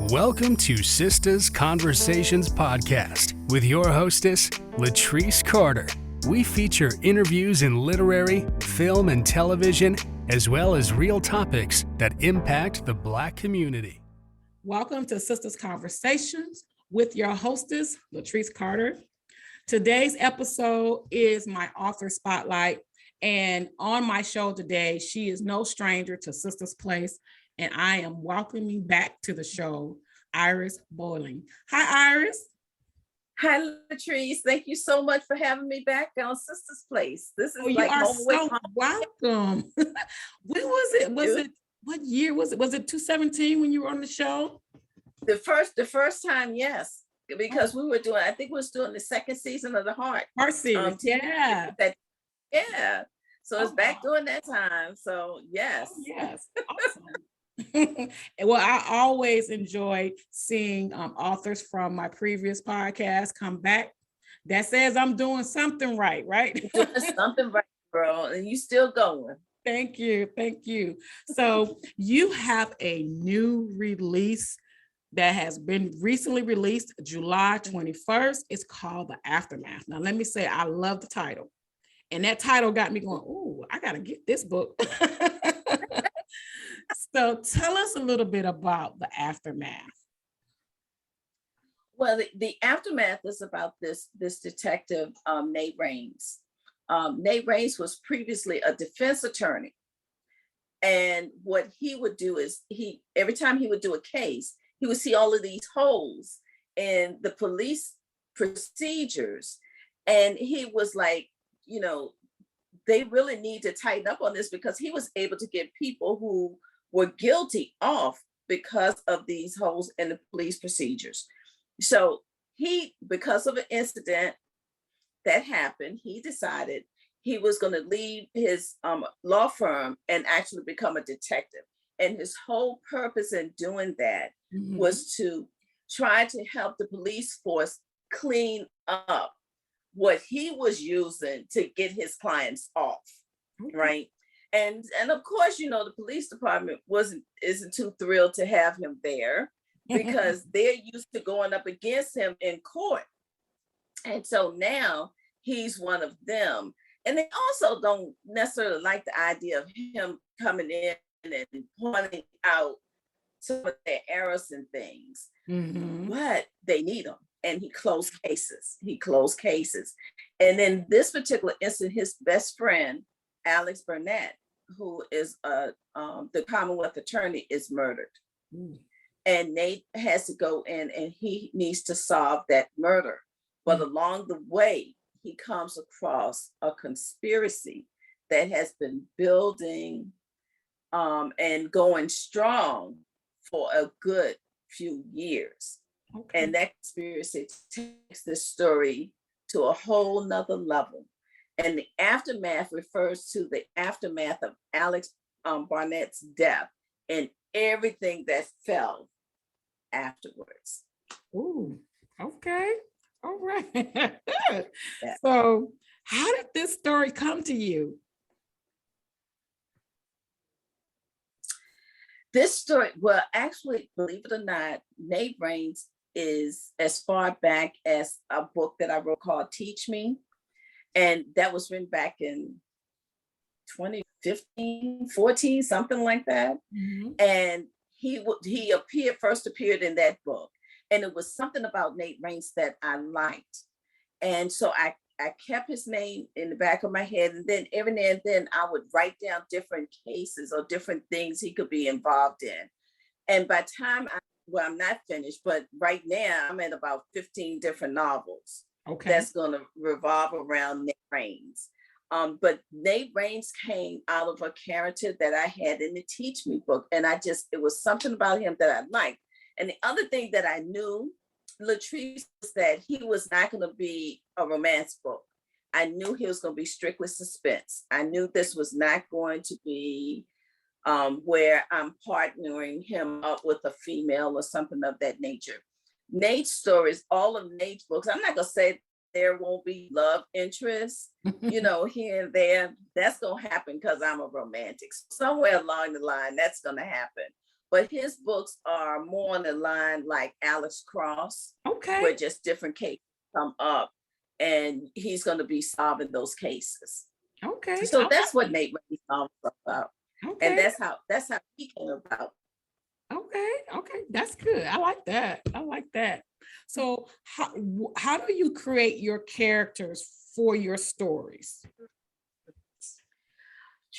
Welcome to Sisters Conversations Podcast with your hostess, Latrice Carter. We feature interviews in literary, film, and television, as well as real topics that impact the Black community. Welcome to Sisters Conversations with your hostess, Latrice Carter. Today's episode is my author spotlight. And on my show today, she is no stranger to Sisters Place. And I am welcoming back to the show, Iris Bolling. Hi, Iris. Hi, Latrice. Thank you so much for having me back on Sisters Place. This is you are so welcome. When was it? What year was it? Was it 2017 when you were on the show? The first time, yes, because we were doing. I think we was doing the second season of the Heart series. Yeah. So it's back during that time. So yes. Yes. Awesome. Well, I always enjoy seeing authors from my previous podcast come back. That says I'm doing something right? You're doing something right, girl, and you still going. Thank you. So you have a new release that has been recently released July 21st. It's called The Aftermath. Now, let me say, I love the title. And that title got me going, oh, I got to get this book. So tell us a little bit about The Aftermath. Well, the Aftermath is about this detective, Nate Raines. Nate Raines was previously a defense attorney. And what he would do is every time he would do a case, he would see all of these holes in the police procedures. And he was like, they really need to tighten up on this, because he was able to get people who were guilty off because of these holes in the police procedures. So because of an incident that happened, he decided he was going to leave his law firm and actually become a detective. And his whole purpose in doing that was to try to help the police force clean up what he was using to get his clients off, right? And of course, the police department isn't too thrilled to have him there, because they're used to going up against him in court. And so now he's one of them. And they also don't necessarily like the idea of him coming in and pointing out some of their errors and things. But they need him. And he closed cases. And in this particular instance, his best friend, Alex Burnett, who is the Commonwealth attorney, is murdered. And Nate has to go in and he needs to solve that murder. But along the way, he comes across a conspiracy that has been building and going strong for a good few years. And that conspiracy takes this story to a whole nother level. And the aftermath refers to the aftermath of Alex Barnett's death and everything that fell afterwards. Ooh, okay. All right. Yeah. So how did this story come to you? This story, well, actually, believe it or not, Nate Raines is as far back as a book that I wrote called Teach Me. And that was written back in 2015, 14, something like that. And he first appeared in that book. And it was something about Nate Raines that I liked. And so I kept his name in the back of my head. And then every now and then I would write down different cases or different things he could be involved in. And by the time I'm not finished, but right now I'm at about 15 different novels. Okay. That's going to revolve around Nate Raines. But Nate Raines came out of a character that I had in the Teach Me book. And it was something about him that I liked. And the other thing that I knew, Latrice, was that he was not going to be a romance book. I knew he was going to be strictly suspense. I knew this was not going to be where I'm partnering him up with a female or something of that nature. Nate's stories, all of Nate's books, I'm not going to say there won't be love interest, here and there. That's going to happen because I'm a romantic. Somewhere along the line, that's going to happen. but his books are more on the line like Alex Cross, Okay. where just different cases come up and he's going to be solving those cases. Okay. So that's what Nate Rainey's novel is about. Okay. And that's how he came about. Okay. Okay. That's good. I like that. I like that. So how do you create your characters for your stories?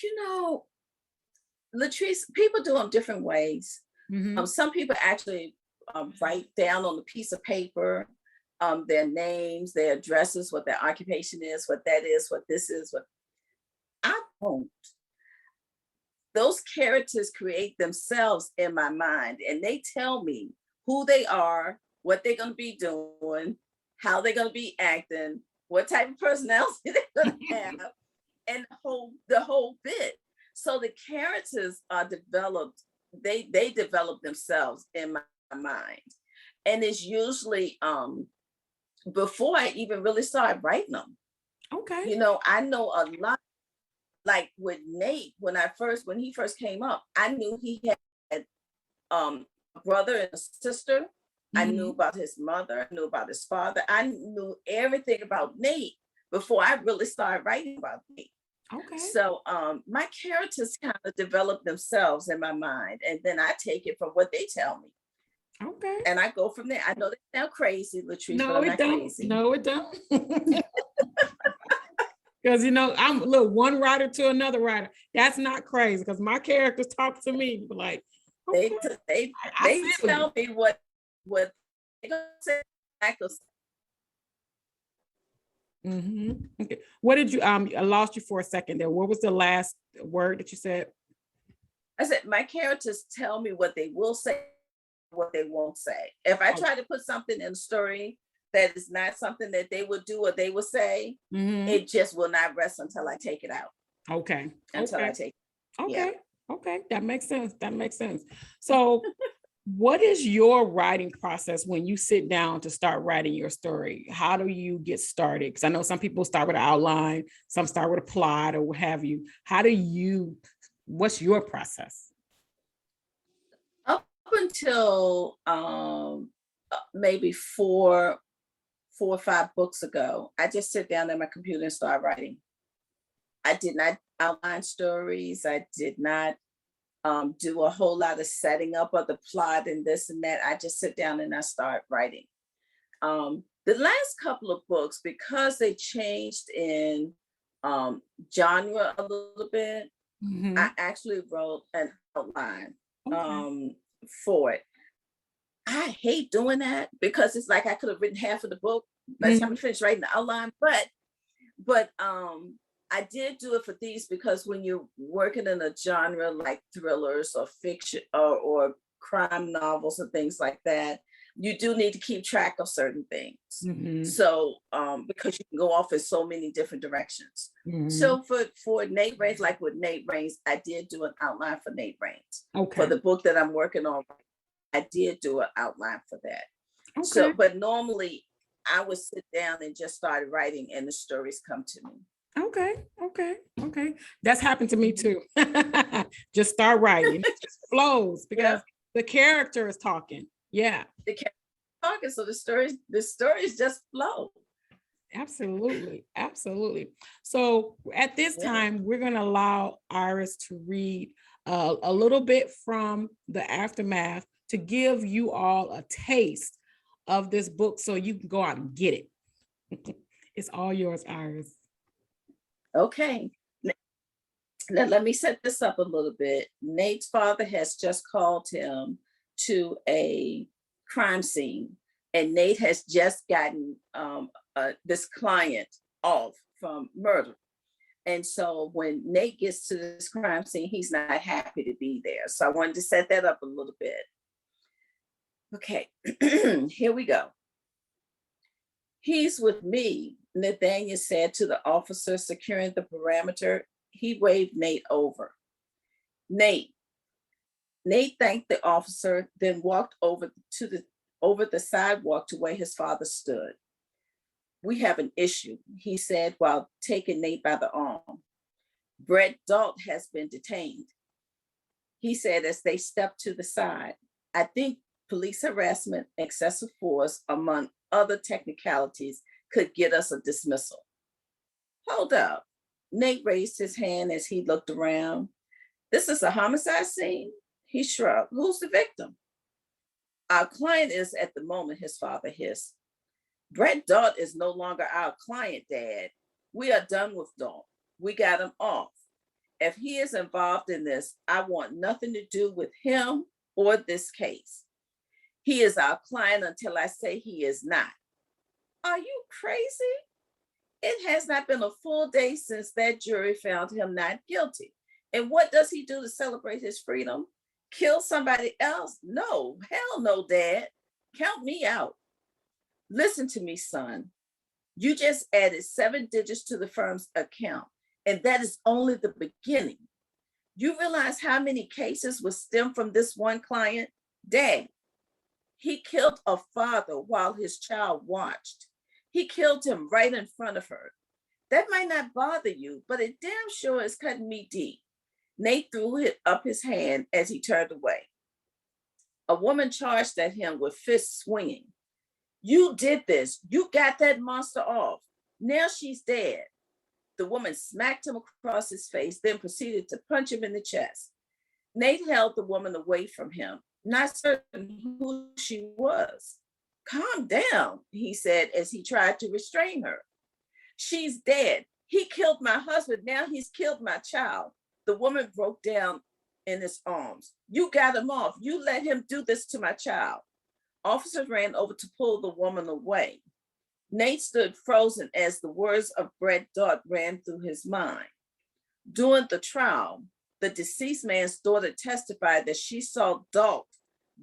You know, Latrice, people do them different ways. Mhm. Some people actually write down on a piece of paper their names, their addresses, what their occupation is, what that is, what this is. What I don't. Those characters create themselves in my mind, and they tell me who they are, what they're going to be doing, how they're going to be acting, what type of personality they're going to have, and the whole bit. So the characters are developed, they develop themselves in my mind. And it's usually before I even really started writing them. Okay. You know, I know a lot, like with Nate, when he first came up, I knew he had a brother and a sister. Mm-hmm. I knew about his mother, I knew about his father. I knew everything about Nate before I really started writing about Nate. Okay. So my characters kind of develop themselves in my mind, and then I take it from what they tell me. Okay. And I go from there. I know they sound crazy, Latrice, no, but I'm it not don't. crazy. No, it don't. Because, you know, I'm look, one writer to another writer. That's not crazy because my characters talk to me like, okay. They tell me what they're going to say. Mm-hmm. Okay. What did you, I lost you for a second there. What was the last word that you said? I said, my characters tell me what they will say, what they won't say. If I try to put something in a story that is not something that they would do or they would say, it just will not rest until I take it out. Okay. Until I take it. Okay. Yeah. Okay. That makes sense. That makes sense. So what is your writing process when you sit down to start writing your story? How do you get started? Because I know some people start with an outline, some start with a plot or what have you. What's your process? Up until maybe four or five books ago, I just sit down at my computer and start writing. I did not outline stories. I did not do a whole lot of setting up of the plot and this and that. I just sit down and I start writing. The last couple of books, because they changed in genre a little bit, I actually wrote an outline for it. I hate doing that because it's like I could have written half of the book by the time I finished writing the outline, but I did do it for these because when you're working in a genre like thrillers or fiction or crime novels and things like that, you do need to keep track of certain things. So because you can go off in so many different directions. So for Nate Raines, like with Nate Raines, I did do an outline for Nate Raines. Okay. For the book that I'm working on, I did do an outline for that. Okay. So, but normally I would sit down and just start writing and the stories come to me. Okay. That's happened to me too. Just start writing. It just flows because the character is talking. Yeah. The character is talking, so the stories just flow. Absolutely. So at this time, we're going to allow Iris to read a little bit from the aftermath to give you all a taste of this book so you can go out and get it. It's all yours, Iris. Okay. Now, let me set this up a little bit. Nate's father has just called him to a crime scene, and Nate has just gotten this client off from murder. And so when Nate gets to this crime scene, he's not happy to be there. So I wanted to set that up a little bit. Okay, here we go. He's with me, Nathaniel said to the officer securing the perimeter. He waved Nate over. Nate thanked the officer, then walked over the sidewalk to where his father stood. We have an issue, he said while taking Nate by the arm. Brett Dalt has been detained. He said as they stepped to the side, "I think police harassment, excessive force, among other technicalities, could get us a dismissal." Hold up. Nate raised his hand as he looked around. "This is a homicide scene?" He shrugged. "Who's the victim?" "Our client is at the moment," his father hissed. "Brett Dart is no longer our client, Dad. We are done with Dart. We got him off. If he is involved in this, I want nothing to do with him or this case. He is our client until I say he is not." "Are you crazy? It has not been a full day since that jury found him not guilty. And what does he do to celebrate his freedom? Kill somebody else? No, hell no, Dad. Count me out. Listen to me, son. You just added 7 digits to the firm's account, and that is only the beginning. You realize how many cases will stem from this one client? Dad, he killed a father while his child watched. He killed him right in front of her. That might not bother you, but it damn sure is cutting me deep." Nate threw up his hand as he turned away. A woman charged at him with fists swinging. "You did this. You got that monster off. Now she's dead." The woman smacked him across his face, then proceeded to punch him in the chest. Nate held the woman away from him, not certain who she was. "Calm down," he said as he tried to restrain her. "She's dead. He killed my husband. Now he's killed my child." The woman broke down in his arms. "You got him off. You let him do this to my child." Officers ran over to pull the woman away. Nate stood frozen as the words of Brett Dart ran through his mind. During the trial, the deceased man's daughter testified that she saw Dart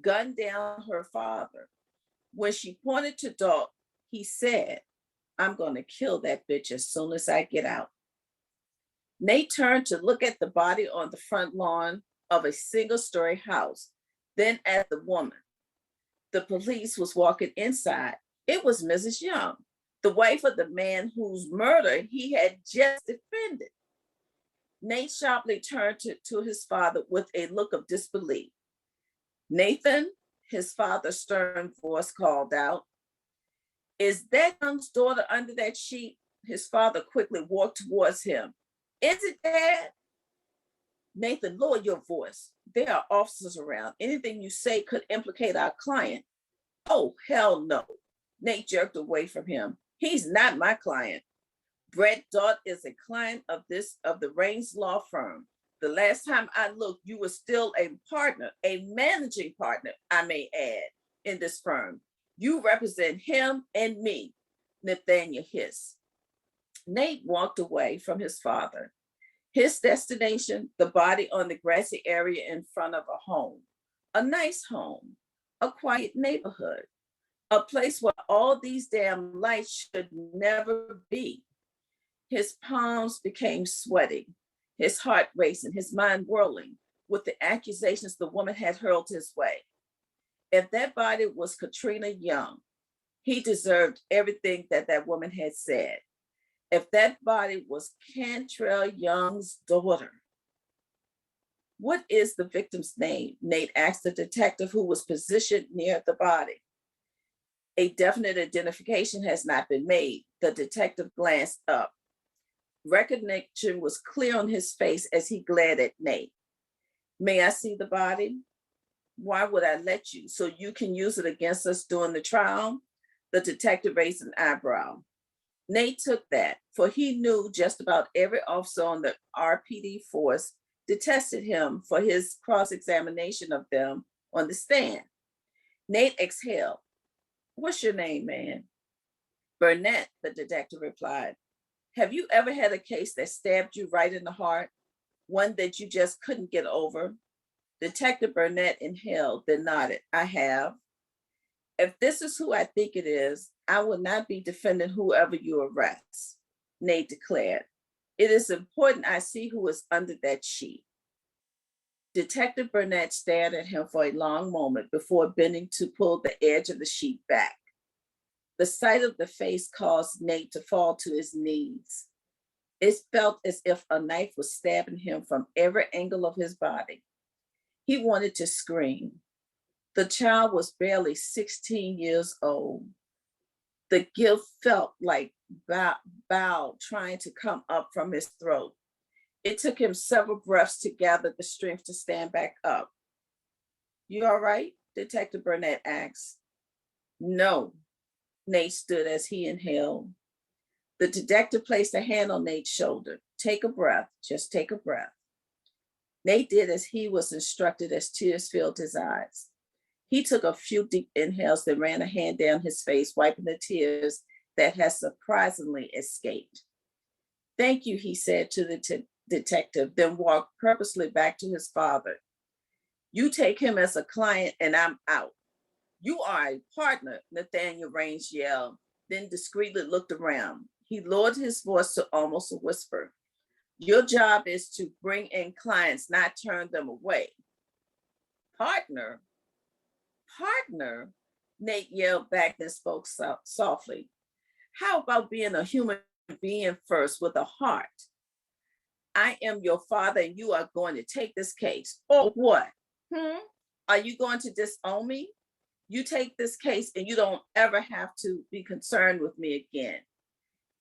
gun down her father. When she pointed to Dart, he said, "I'm going to kill that bitch as soon as I get out." Nate turned to look at the body on the front lawn of a single-story house, then at the woman. The police was walking inside. It was Mrs. Young, the wife of the man whose murder he had just defended. Nate sharply turned to his father with a look of disbelief. "Nathan," his father's stern voice called out, "is that Young's daughter under that sheet?" His father quickly walked towards him. "Is it, Dad?" "Nathan, lower your voice. There are officers around. Anything you say could implicate our client." "Oh, hell no." Nate jerked away from him. "He's not my client. Brett Dart is a client of the Raines law firm. The last time I looked, you were still a partner, a managing partner, I may add, in this firm. You represent him and me," Nathaniel hissed. Nate walked away from his father. His destination, the body on the grassy area in front of a home, a nice home, a quiet neighborhood, a place where all these damn lights should never be. His palms became sweaty, his heart racing, his mind whirling with the accusations the woman had hurled his way. If that body was Katrina Young, he deserved everything that woman had said. If that body was Cantrell Young's daughter. "What is the victim's name?" Nate asked the detective who was positioned near the body. "A definite identification has not been made." The detective glanced up. Recognition was clear on his face as he glared at Nate. "May I see the body?" "Why would I let you? So you can use it against us during the trial?" The detective raised an eyebrow. Nate took that, for he knew just about every officer on the RPD force detested him for his cross-examination of them on the stand. Nate exhaled. "What's your name, man?" "Burnett," the detective replied. "Have you ever had a case that stabbed you right in the heart? One that you just couldn't get over?" Detective Burnett inhaled, then nodded. "I have." "If this is who I think it is, I will not be defending whoever you arrest," Nate declared. "It is important I see who is under that sheet." Detective Burnett stared at him for a long moment before bending to pull the edge of the sheet back. The sight of the face caused Nate to fall to his knees. It felt as if a knife was stabbing him from every angle of his body. He wanted to scream. The child was barely 16 years old. The guilt felt like bile trying to come up from his throat. It took him several breaths to gather the strength to stand back up. "You all right?" Detective Burnett asked. "No." Nate stood as he inhaled. The detective placed a hand on Nate's shoulder. "Take a breath, just take a breath." Nate did as he was instructed as tears filled his eyes. He took a few deep inhales, then ran a hand down his face, wiping the tears that had surprisingly escaped. "Thank you," he said to the detective, then walked purposely back to his father. "You take him as a client and I'm out." "You are a partner," Nathaniel Raines yelled, then discreetly looked around. He lowered his voice to almost a whisper. "Your job is to bring in clients, not turn them away." "Partner? Partner?" Nate yelled back and spoke softly. "How about being a human being first with a heart? I am your father and you are going to take this case. Or what? Are you going to disown me? You take this case and you don't ever have to be concerned with me again."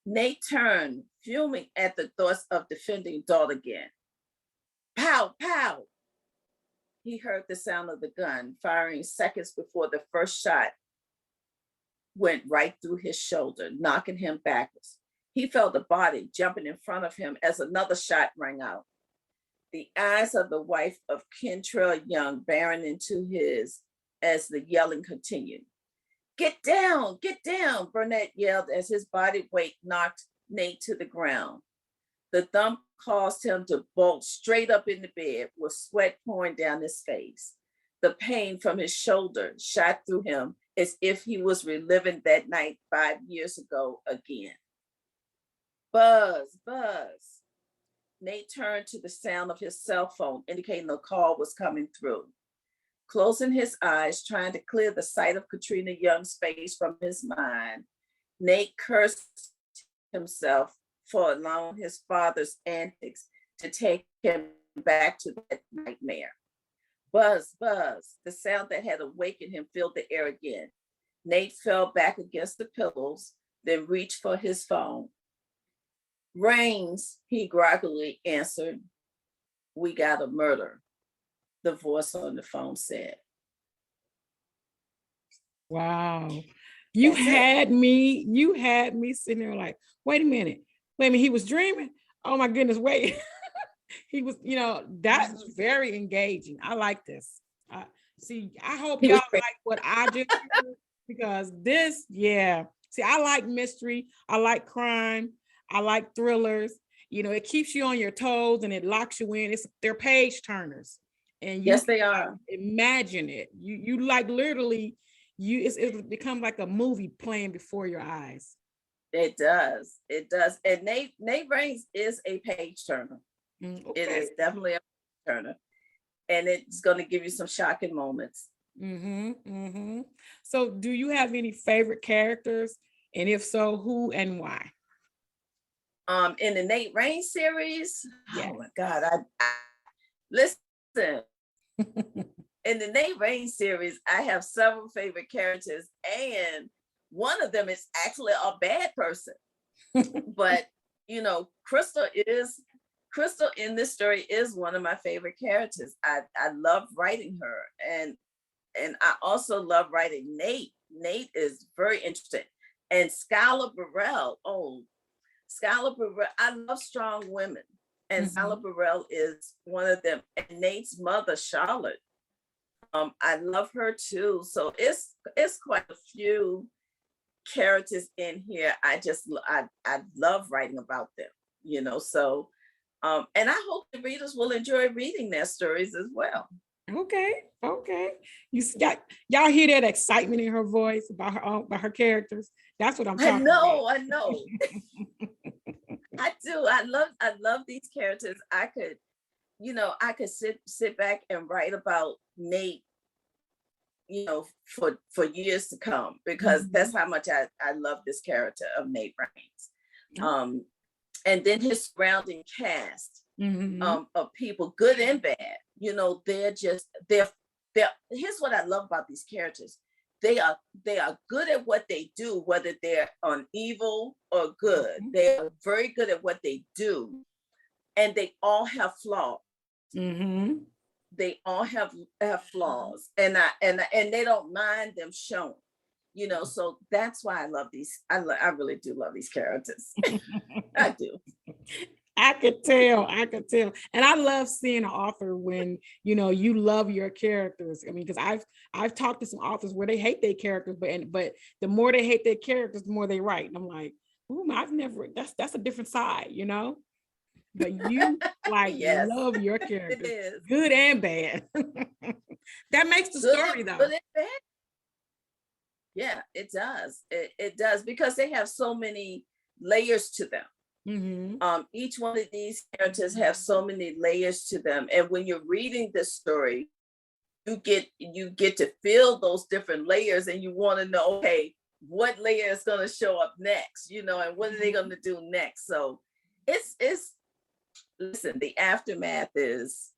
Nate turned, fuming at the thoughts of defending Dalt again. Pow, pow. He heard the sound of the gun firing seconds before the first shot went right through his shoulder, knocking him backwards. He felt a body jumping in front of him as another shot rang out. The eyes of the wife of Kentrell Young barren into his as the yelling continued. Get down, Burnett yelled as his body weight knocked Nate to the ground. The thump caused him to bolt straight up in the bed with sweat pouring down his face. The pain from his shoulder shot through him as if he was reliving that night 5 years ago again. Buzz, buzz. Nate turned to the sound of his cell phone, indicating a call was coming through. Closing his eyes, trying to clear the sight of Katrina Young's face from his mind, Nate cursed himself for allowing his father's antics to take him back to that nightmare. Buzz, buzz, the sound that had awakened him filled the air again. Nate fell back against the pillows, then reached for his phone. Raines, he groggily answered. We got a murder, the voice on the phone said. Wow. You had me sitting there like, wait a minute, he was dreaming. Oh my goodness, wait. He was, that's very engaging. I like this. I hope y'all like what I just heard, because this, yeah. See, I like mystery. I like crime. I like thrillers. It keeps you on your toes and it locks you in. They're page turners. And yes, they are. Imagine it. You like literally, it becomes like a movie playing before your eyes. It does. And Nate Raines is a page turner. Okay. It is definitely a page turner. And it's going to give you some shocking moments. So do you have any favorite characters? And if so, who and why? In the Nate Raines series, yes. Oh my God, I listen. In the Nate Raines series, I have several favorite characters, and one of them is actually a bad person. But Crystal in this story is one of my favorite characters. I love writing her, and I also love writing Nate. Nate is very interesting, and Skylar Burrell. I love strong women, and Skylar Burrell is one of them. And Nate's mother, Charlotte, I love her too. So it's quite a few characters in here. I love writing about them, So, and I hope the readers will enjoy reading their stories as well. Okay. Y'all hear that excitement in her voice about her characters? That's what I'm talking about. I know. I do. I love these characters. I could sit back and write about Nate, for years to come, because that's how much I love this character of Nate Raines. And then his surrounding cast of people, good and bad, they're here's what I love about these characters. They are good at what they do, whether they're on evil or good. Mhm. They are very good at what they do, and they all have flaws. Mm-hmm. They all have flaws, and they don't mind them shown. So that's why I love these. I really do love these characters. I do. I could tell. And I love seeing an author when, you love your characters. I mean, because I've talked to some authors where they hate their characters, but the more they hate their characters, the more they write. And I'm like, ooh, that's a different side, But you Yes, love your it characters, is. good and bad. That makes the Good story and- though. good and bad. Yeah, it does. It does, because they have so many layers to them. Mm-hmm. Each one of these characters have so many layers to them, and when you're reading this story, you get to feel those different layers, and you want to know, okay, what layer is going to show up next, and what are they going to do next? So it's listen, the aftermath is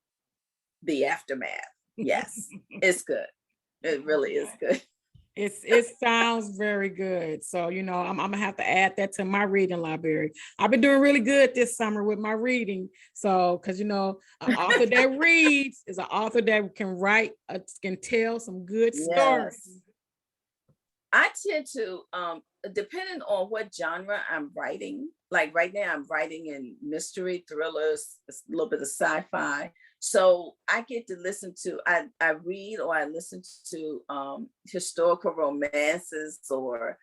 the aftermath. Yes, it's good. It really is good. It sounds very good. So, I'm gonna have to add that to my reading library. I've been doing really good this summer with my reading. So, because an author that reads is an author that can write, can tell some good stories. Yes. I tend to, depending on what genre I'm writing, like right now I'm writing in mystery, thrillers, a little bit of sci-fi. So I get to listen to, I read or I listen to historical romances or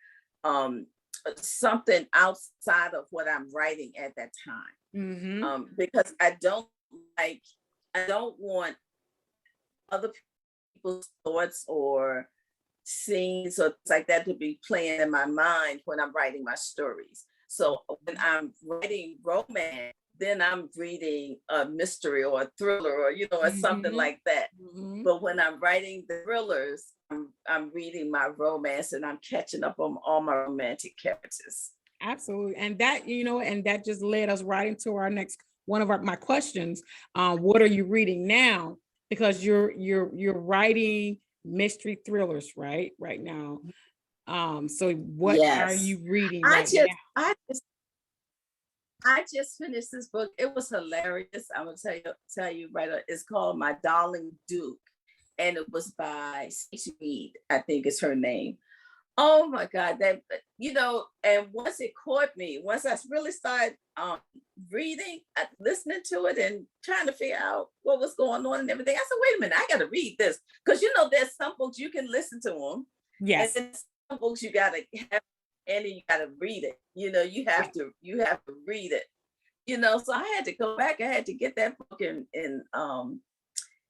something outside of what I'm writing at that time. Mm-hmm. Because I don't want other people's thoughts or scenes or things like that to be playing in my mind when I'm writing my stories. So when I'm writing romance, then I'm reading a mystery or a thriller or or something Mm-hmm. like that. Mm-hmm. But when I'm writing the thrillers, I'm reading my romance and I'm catching up on all my romantic characters. Absolutely. And that, and that just led us right into our next one of my questions. What are you reading now? Because you're writing mystery thrillers right now. So what are Yes. you reading I right just now? I just finished this book. It was hilarious. I'm gonna tell you right. It's called My Darling Duke, and it was by Stacey Reed, I think is her name. Oh my God, that and once it caught me, once I really started reading, listening to it, and trying to figure out what was going on and everything, I said, "Wait a minute, I got to read this," because there's some books you can listen to them, Yes. and then some books you gotta have, and you gotta read it. You have to read it. So I had to go back. I had to get that book in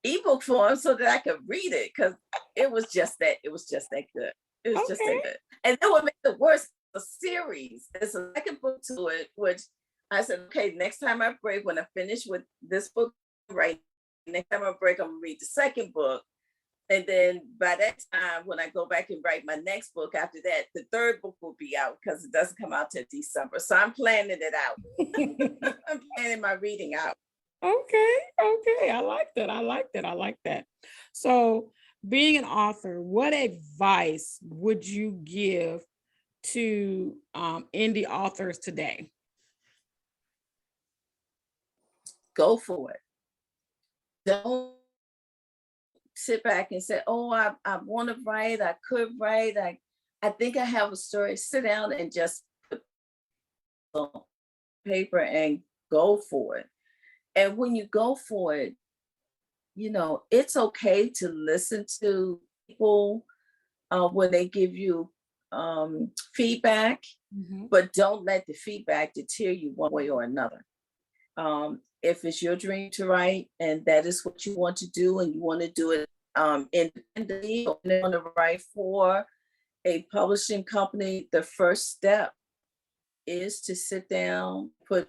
ebook form so that I could read it, because it was just that good. It was just that Okay. good. And then what makes it worse, a series. There's a second book to it, which I said, okay, next time I break, when I finish with this book, right, next time I break, I'm gonna read the second book. And then by that time, when I go back and write my next book after that, the third book will be out, because it doesn't come out till December. So I'm planning it out. I'm planning my reading out. Okay. I like that. So being an author, what advice would you give to indie authors today? Go for it. Don't sit back and say, oh, I want to write, I could write, I think I have a story. Sit down and just put it on paper and go for it. And when you go for it, it's okay to listen to people when they give you feedback, Mm-hmm. but don't let the feedback deter you one way or another. If it's your dream to write and that is what you want to do, and you want to do it independently, or you want to write for a publishing company, the first step is to sit down, put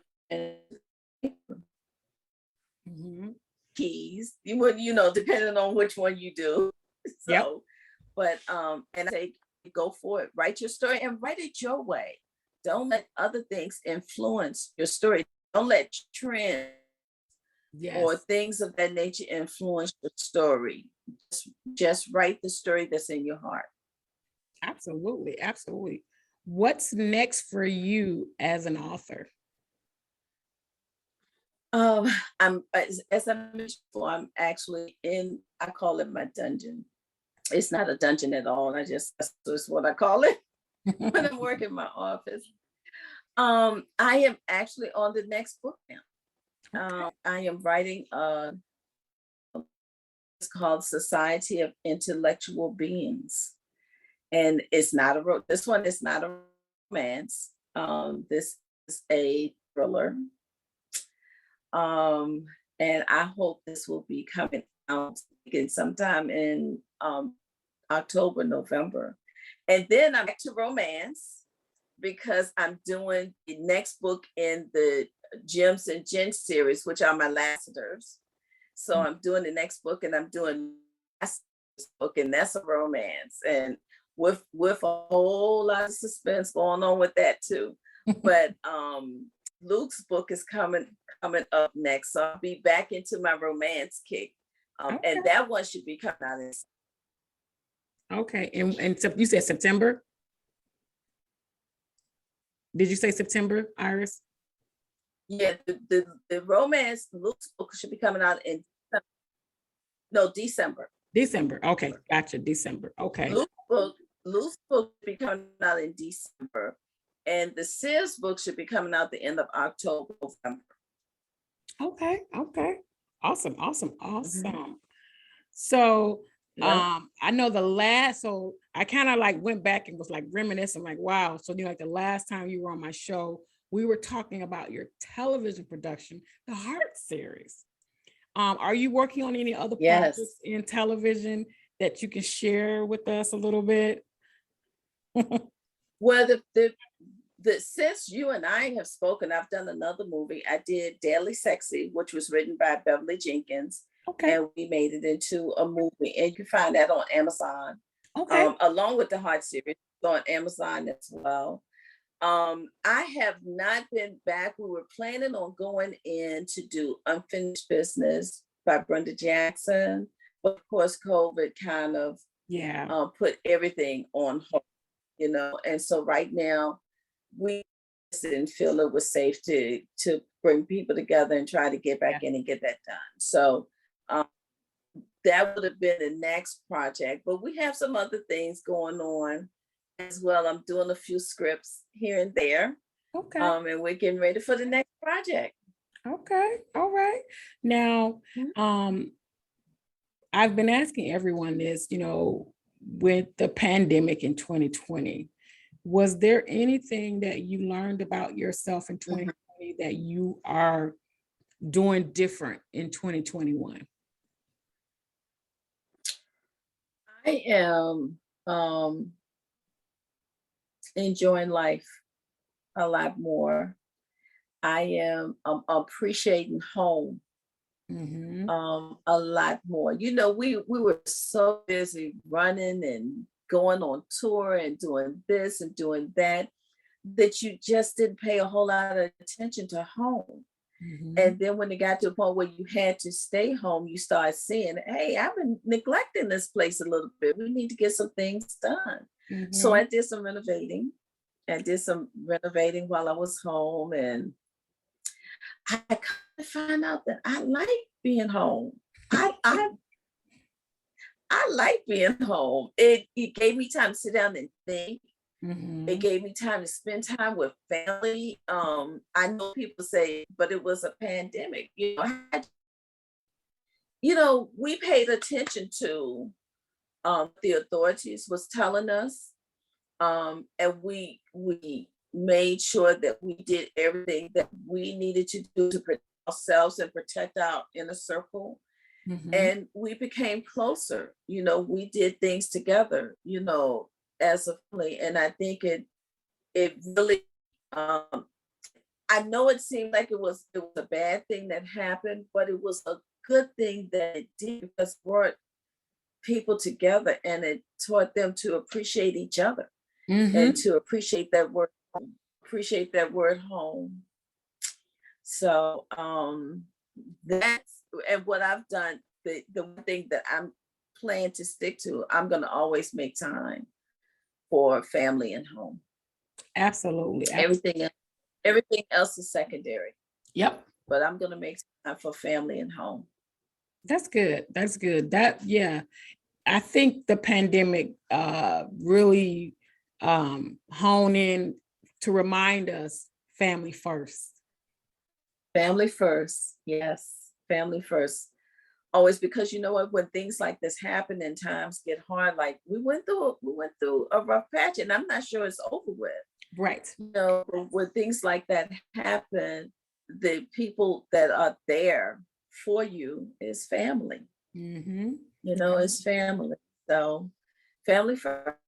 Mm-hmm. keys. You would, depending on which one you do. So, Yep. but and I say go for it. Write your story and write it your way. Don't let other things influence your story. Don't let trends or Yes, things of that nature influence your story. Just write the story that's in your heart. absolutely, absolutely. What's next for you as an author? Um, as I mentioned before, I'm actually in, I call it my dungeon. It's not a dungeon at all. That's just what I call it when I'm working in my office. I am actually on the next book now. I am writing it's called Society of Intellectual Beings. And it's not this one is not a romance. This is a thriller. Um, and I hope this will be coming out again sometime in October, November. And then I'm back to romance because I'm doing the next book in the Gems and Gin series, which are my lasseters. So I'm doing the next book, and I'm doing this book, and that's a romance, and with a whole lot of suspense going on with that too. But Luke's book is coming up next, so I'll be back into my romance kick, Okay. and that one should be coming out in. Okay, and so you said September? Did you say September, Iris? Yeah, the romance Luke's book should be coming out in December. December. Okay, gotcha. December. Okay. Luke's book should be coming out in December, and the Sears book should be coming out the end of October, November. Okay. Okay. Awesome. Awesome. Awesome. So Yeah. I know so I kind of like went back and was like reminiscing, like, wow. So like the last time you were on my show, we were talking about your television production, the Heart series. Are you working on any other projects in television that you can share with us a little bit? Well, the since you and I have spoken, I've done another movie. I did Deadly Sexy, which was written by Beverly Jenkins. Okay. And we made it into a movie, and you can find that on Amazon. Okay. Along with the Heart series on Amazon as well. I have not been back. We were planning on going in to do Unfinished Business by Brenda Jackson, but of course, COVID kind of put everything on hold, and so right now we didn't feel it was safe to bring people together and try to get back in and get that done. So that would have been the next project, but we have some other things going on as well. I'm doing a few scripts here and there. Okay. And we're getting ready for the next project. Okay. All right. Now, I've been asking everyone this, with the pandemic in 2020, was there anything that you learned about yourself in 2020 that you are doing different in 2021? I am enjoying life a lot more. I am appreciating home a lot more. We were so busy running and going on tour and doing this and doing that you just didn't pay a whole lot of attention to home. And then when it got to a point where you had to stay home, you start seeing, hey, I've been neglecting this place a little bit. We need to get some things done. So I did some renovating. While I was home, and I kind of found out that I like being home. I like being home. It gave me time to sit down and think. It gave me time to spend time with family. I know people say, but it was a pandemic. We paid attention to the authorities was telling us, and we made sure that we did everything that we needed to do to protect ourselves and protect our inner circle. And we became closer. We did things together, as a family. And I think it really, I know it seemed like it was a bad thing that happened, but it was a good thing that it did, because it brought people together, and it taught them to appreciate each other and to appreciate that word home. So that's, and what I've done, the one thing that I'm planning to stick to, I'm going to always make time for family and home. Absolutely. Everything else is secondary, Yep. but I'm going to make time for family and home. That's good. That's good. I think the pandemic really honed in to remind us family first. Family first. Yes. Family first. Always, because you know what, when things like this happen and times get hard, like we went through a rough patch, and I'm not sure it's over with. Right. You know, when things like that happen, the people that are there for you is family. Mm-hmm. You know, it's family. So family first.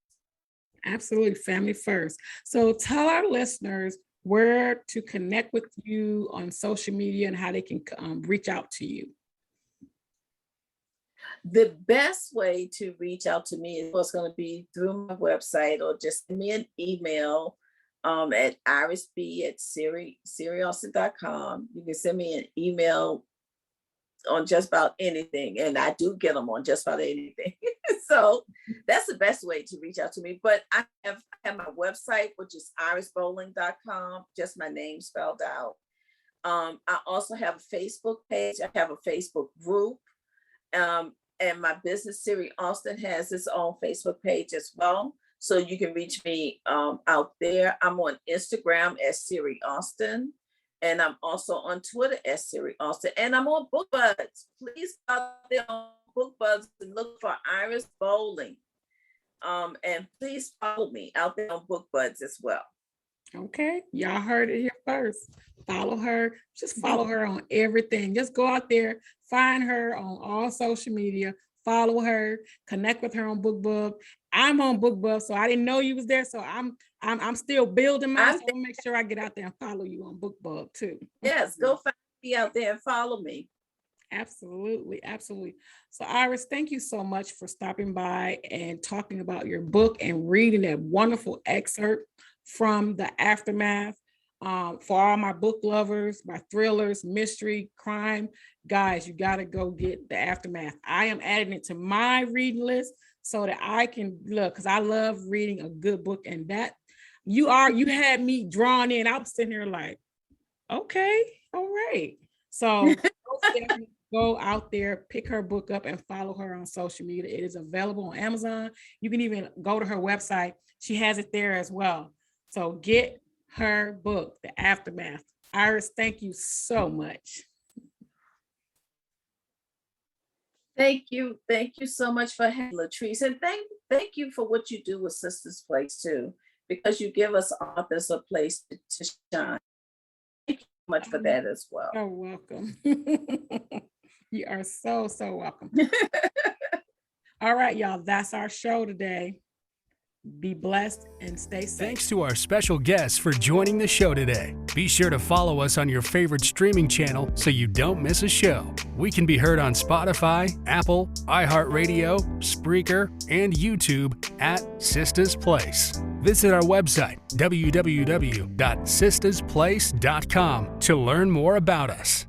Absolutely. Family first. So tell our listeners where to connect with you on social media and how they can reach out to you. The best way to reach out to me is going to be through my website, or just send me an email at irisb@siriaustin.com. You can send me an email on just about anything, and I do get them on just about anything. So that's the best way to reach out to me. But I have my website, which is irisbolling.com, just my name spelled out. I also have a Facebook page. I have a Facebook group. And my business, Siri Austin, has its own Facebook page as well. So you can reach me out there. I'm on Instagram as Siri Austin. And I'm also on Twitter as Siri Austin. And I'm on BookBuds. Please go out there on BookBuds and look for Iris Bolling. And please follow me out there on BookBuds as well. Okay, y'all heard it here first. Follow her. Just follow her on everything. Just go out there, find her on all social media, follow her, connect with her on BookBub. I'm on BookBub, so I didn't know you was there. So I'm still building my. So I'll make sure I get out there and follow you on BookBub too. Yes, go find me out there and follow me. Absolutely, absolutely. So Iris, thank you so much for stopping by and talking about your book and reading that wonderful excerpt from The Aftermath. For all my book lovers, my thrillers, mystery, crime, guys, you got to go get The Aftermath. I am adding it to my reading list so that I can look, because I love reading a good book. And that you had me drawn in. I was sitting here like, okay, all right. So go out there, pick her book up and follow her on social media. It is available on Amazon. You can even go to her website. She has it there as well. So get her book, The Aftermath. Iris, thank you so much. Thank you. Thank you so much for having Latrice. And thank you for what you do with Sisters Place too, because you give us authors a place to shine. Thank you so much for that as well. You're welcome. You are so welcome. All right, y'all, that's our show today. Be blessed and stay safe. Thanks to our special guests for joining the show today. Be sure to follow us on your favorite streaming channel so you don't miss a show. We can be heard on Spotify, Apple, iHeartRadio, Spreaker, and YouTube at Sisters Place. Visit our website, www.sistersplace.com, to learn more about us.